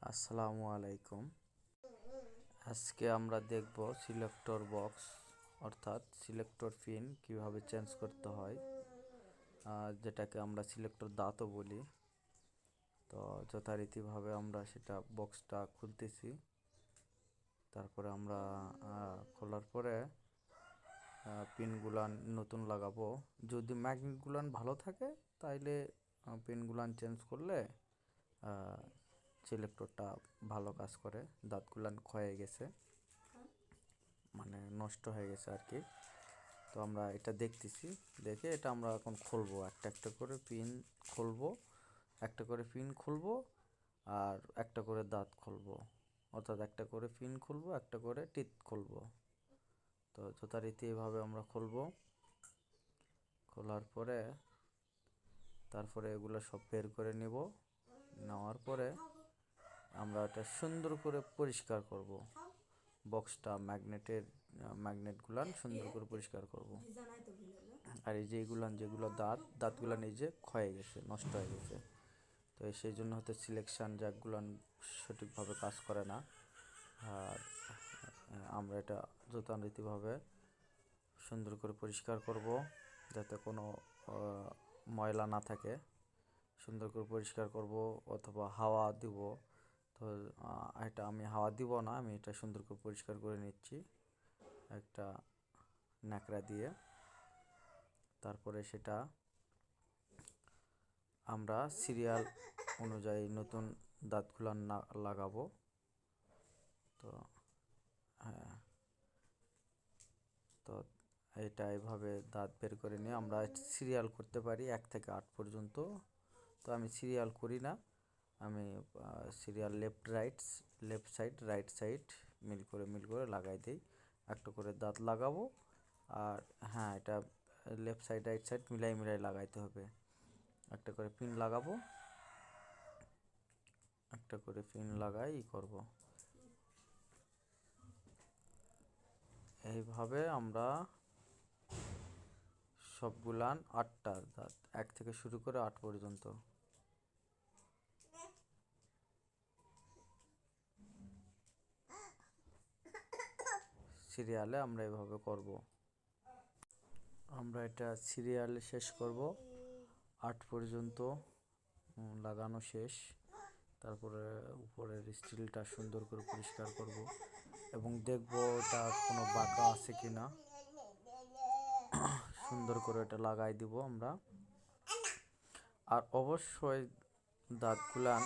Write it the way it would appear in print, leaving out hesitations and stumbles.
আসসালামু আলাইকুম। আজকে আমরা দেখব সিলেক্টর বক্স অর্থাৎ সিলেক্টর পিন কিভাবে চেঞ্জ করতে হয়, যেটাকে আমরা সিলেক্টর দাঁতও বলি। তো যথারীতিভাবে আমরা সেটা বক্সটা খুলতেছি। তারপরে আমরা খোলার পরে পিনগুলান নতুন লাগাবো। যদি ম্যাগনেটগুলান ভালো থাকে তাইলে পিনগুলান চেঞ্জ করলে সিলেক্টরটা ভালো কাজ করে। দাঁতগুলান ক্ষয়ে গেছে, মানে নষ্ট হয়ে গেছে আর কি। তো আমরা এটা দেখতেছি, দেখে এটা আমরা এখন খুলবো। একটা করে পিন খুলবো, একটা করে পিন খুলবো আর একটা করে দাঁত খুলবো, অর্থাৎ একটা করে পিন খুলবো, একটা করে টিথ খুলবো। তো যথারীতি এভাবে আমরা খুলবো। খোলার পরে তারপরে এগুলো সব বের করে নিব। নেওয়ার পরে আমরা এটা সুন্দর করে পরিষ্কার করব। বক্সটা ম্যাগনেটগুলান সুন্দর করে পরিষ্কার করব। আর এই যে যেগুলো দাঁতগুলান এই যে ক্ষয়ে গেছে, নষ্ট হয়ে গেছে। তো সেই জন্য হয়তো সিলেকশন জ্যাকগুলান সঠিকভাবে কাজ করে না। আর আমরা এটা যথারীতিভাবে সুন্দর করে পরিষ্কার করব, যাতে কোনো ময়লা না থাকে। সুন্দর করে পরিষ্কার করব, অথবা হাওয়া দিব। তো এটা আমি হাওয়া দিব না, আমি এটা সুন্দর করে পরিষ্কার করে নিচ্ছি একটা ন্যাকড়া দিয়ে। তারপরে সেটা আমরা সিরিয়াল অনুযায়ী নতুন দাঁতগুলো লাগাবো। তো হ্যাঁ, তো এটা এভাবে দাঁত বের করে নিয়ে আমরা সিরিয়াল করতে পারি 1 থেকে 8 পর্যন্ত। তো আমি সিরিয়াল করি না, আমি serial left side right side মিল করে লাগাই দিই। একটা করে দাঁত লাগাবো। আর হ্যাঁ, এটা লেফট সাইড রাইট সাইড মিলাই লাগাইতে হবে। একটা করে পিন লাগাবো, একটা করে পিন লাগাই করব। এইভাবে আমরা সবগুলান 8টা দাঁত 1 থেকে শুরু করে 8 পর্যন্ত সিরিয়ালে আমরা এভাবে করব। আমরা এটা সিরিয়ালে শেষ করব, 8 পর্যন্ত লাগানো শেষ। তারপরে উপরের স্টিলটা সুন্দর করে পরিষ্কার করব এবং দেখব এটা কোনো বাঁকা আছে কিনা। সুন্দর করে এটা লাগাই দিব আমরা। আর অবশ্যই দাঁতগুলান